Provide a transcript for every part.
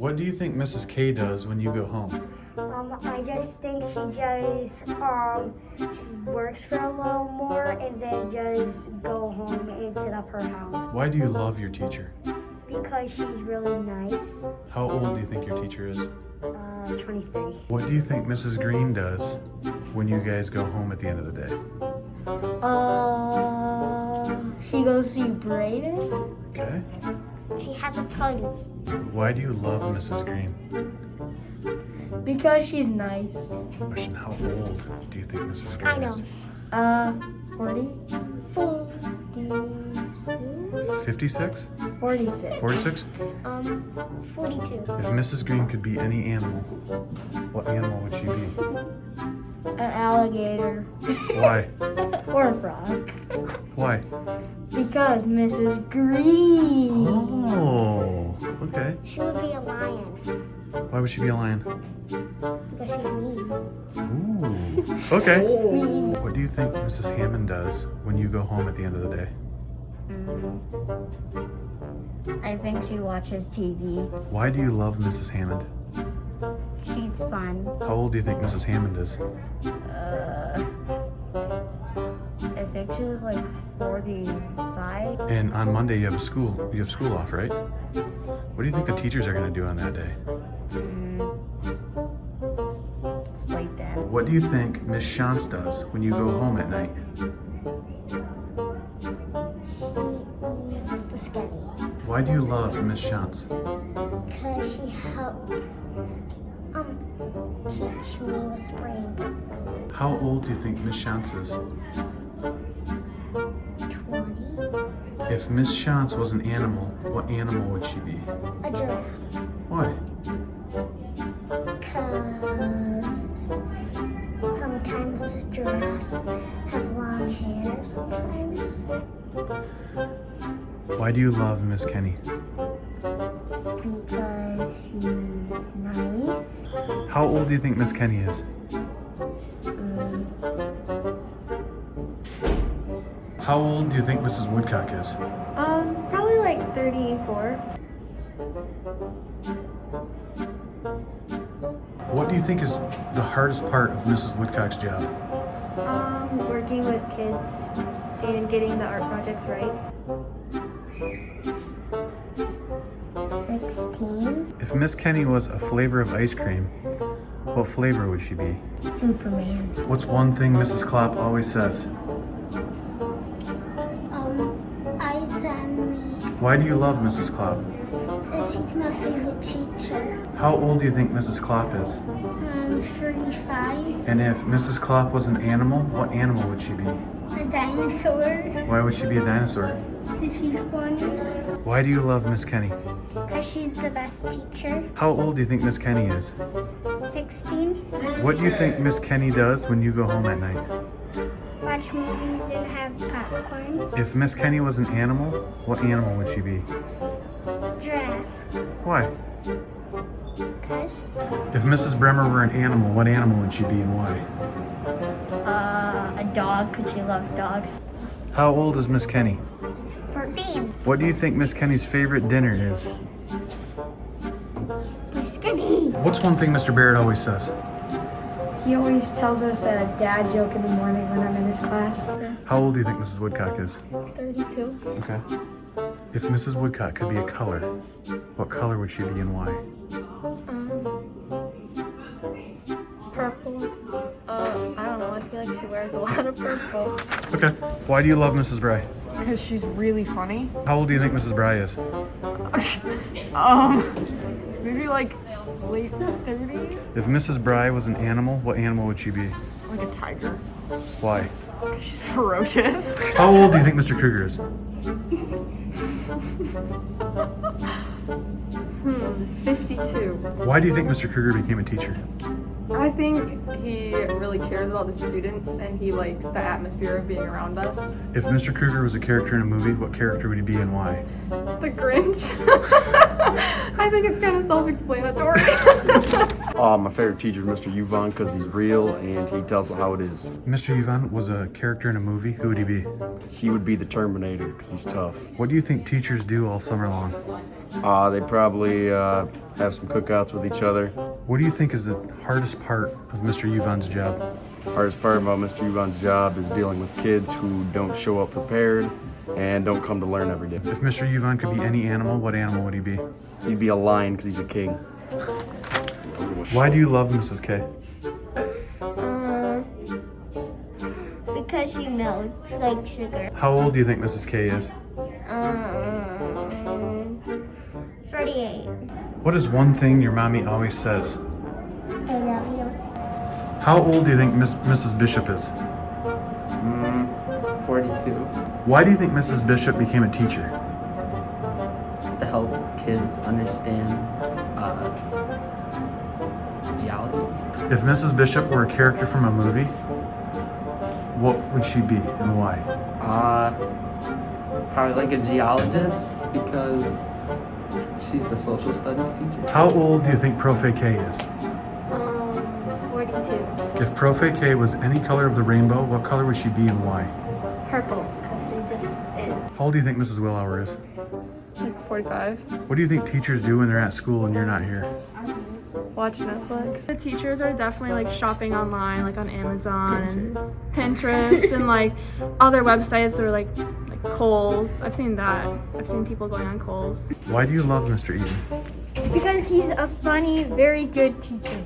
What do you think Mrs. K does when you go home? I just think she just works for a little more and then just go home and set up her house Why do you love your teacher? because she's really nice. How old do you think your teacher is? 23. What do you think Mrs. Green does when you guys go home at the end of the day? She goes see Brayden. Okay. She has a puggy. Why do you love Mrs. Green? Because she's nice. Question, how old do you think Mrs. Green I know. is? 40? 56? 46. 46? 42. If Mrs. Green could be any animal, what animal would she be? An alligator. Why? Or a frog. Why? Because Mrs. Green. Oh, okay. She would be a lion. Why would she be a lion? Because she's mean. Ooh, okay. What do you think Mrs. Hammond does when you go home at the end of the day? I think she watches TV. Why do you love Mrs. Hammond? She's fun. How old do you think Mrs. Hammond is? I think she was like 45. And on Monday you have school off, right? What do you think the teachers are going to do on that day? Sleep in. What do you think Miss Shantz does when you go home at night? She eats spaghetti. Why do you love Miss Shantz? Because she helps teach me with brain work. How old do you think Miss Shantz is? 20. If Miss Shantz was an animal, what animal would she be? A giraffe. Why? Because sometimes giraffes have long hair sometimes. Why do you love Miss Kenny? Because she's nice. How old do you think Miss Kenny is? How old do you think Mrs. Woodcock is? Probably like 34. What do you think is the hardest part of Mrs. Woodcock's job? Working with kids and getting the art projects right. 16. If Miss Kenny was a flavor of ice cream, what flavor would she be? Superman. What's one thing Mrs. Klopp always says? Eyes on me. Why do you love Mrs. Klopp? Because she's my favorite teacher. How old do you think Mrs. Klopp is? 35. And if Mrs. Klopp was an animal, what animal would she be? A dinosaur. Why would she be a dinosaur? Because she's funny. Why do you love Miss Kenny? Because she's the best teacher. How old do you think Miss Kenny is? 16. What do you think Miss Kenny does when you go home at night? Watch movies and have popcorn. If Miss Kenny was an animal, what animal would she be? Giraffe. Why? Because If Mrs. Bremer were an animal, what animal would she be and why? a dog because she loves dogs. How old is Miss Kenny? 14. What do you think Miss Kenny's favorite dinner is? Spaghetti. What's one thing Mr. Barrett always says? He always tells us a dad joke in the morning when I'm in his class. How old do you think Mrs. Woodcock is? 32. Okay. If Mrs. Woodcock could be a color, what color would she be and why? Purple. I don't know. I feel like she wears a lot of purple. Okay. Why do you love Mrs. Bry? Because she's really funny. How old do you think Mrs. Bry is? Maybe like late 30s? If Mrs. Bry was an animal, what animal would she be? Like a tiger. Why? She's ferocious. How old do you think Mr. Kruger is? 52. Why do you think Mr. Kruger became a teacher? I think he really cares about the students and he likes the atmosphere of being around us. If Mr. Kruger was a character in a movie, what character would he be and why? The Grinch. I think it's kind of self-explanatory. My favorite teacher is Mr. Yuvon because he's real and he tells us how it is. Mr. Yvonne was a character in a movie. Who would he be? He would be the Terminator because he's tough. What do you think teachers do all summer long? They probably have some cookouts with each other. What do you think is the hardest part of Mr. Yvonne's job? Hardest part about Mr. Yuvon's job is dealing with kids who don't show up prepared and don't come to learn every day. If Mr. Yvonne could be any animal, what animal would he be? He'd be a lion because he's a king. Why do you love Mrs. K? Because it's like sugar. How old do you think Mrs. K is? 38. What is one thing your mommy always says? I love you. How old do you think Mrs. Bishop is? 42. Why do you think Mrs. Bishop became a teacher? To help kids understand geology. If Mrs. Bishop were a character from a movie, what would she be and why? Probably like a geologist because she's the social studies teacher. How old do you think Profe K is? 42. If Profe K was any color of the rainbow, what color would she be and why? Purple. Because she just is. How old do you think Mrs. Willauer is? Like 45. What do you think teachers do when they're at school and you're not here? Watch Netflix. The teachers are definitely like shopping online, like on Amazon and Pinterest and like other websites or like Kohl's. I've seen that. I've seen people going on Kohl's. Why do you love Mr. Eaton? Because he's a funny, very good teacher.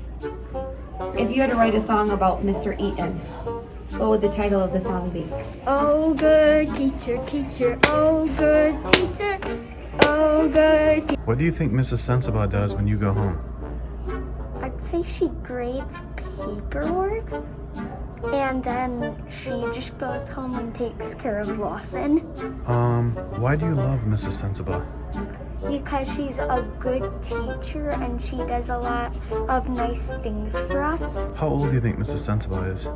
If you had to write a song about Mr. Eaton, what would the title of the song be? Oh, good teacher, teacher. Oh, good teacher. Oh, good teacher. What do you think Mrs. Sensabaugh does when you go home? I'd say she grades paperwork. And then she just goes home and takes care of Lawson. Why do you love Mrs. Sensabaugh? Because she's a good teacher and she does a lot of nice things for us. How old do you think Mrs. Sensabaugh is?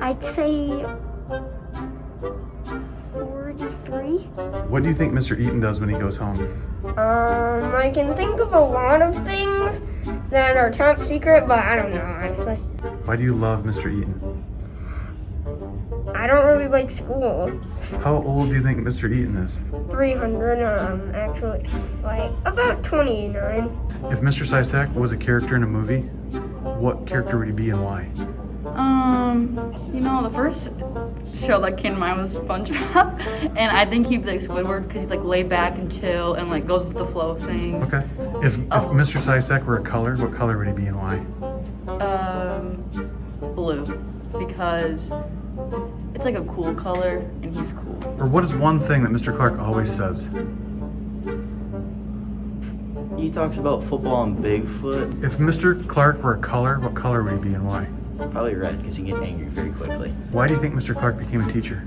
I'd say 43. What do you think Mr. Eaton does when he goes home? I can think of a lot of things that are top secret, but I don't know, honestly. Why do you love Mr. Eaton? I don't really like school. How old do you think Mr. Eaton is? 300, actually, like about 29. If Mr. Sysak was a character in a movie, what character would he be and why? The first show that came to mind was SpongeBob, and I think he'd be like Squidward because he's like laid back and chill and like goes with the flow of things. Okay. If Mr. Sysak were a color, what color would he be and why? Blue, because it's like a cool color and he's cool. Or what is one thing that Mr. Clark always says? He talks about football and Bigfoot. If Mr. Clark were a color, what color would he be and why? Probably red because he can get angry very quickly. Why do you think Mr. Clark became a teacher?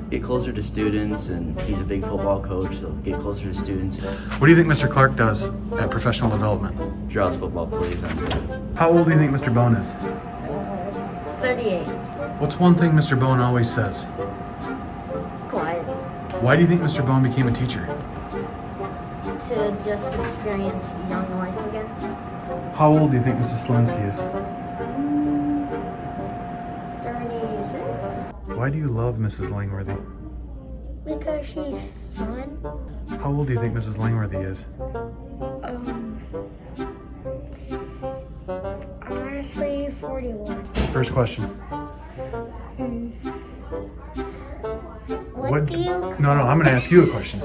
Get closer to students, and he's a big football coach, so get closer to students. What do you think Mr. Clark does at professional development? Draws football plays on fields. How old do you think Mr. Bone is? 38. What's one thing Mr. Bone always says? Quiet. Why do you think Mr. Bone became a teacher? To just experience young life again. How old do you think Mrs. Slinsky is? 36. Why do you love Mrs. Langworthy? Because she's fun. How old do you think Mrs. Langworthy is? Honestly, 41. First question. What do you No, I'm going to ask you a question.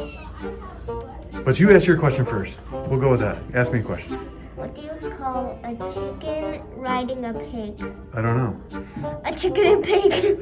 But you ask your question first. We'll go with that. Ask me a question. What do you call a chicken riding a pig? I don't know. A chicken and pig.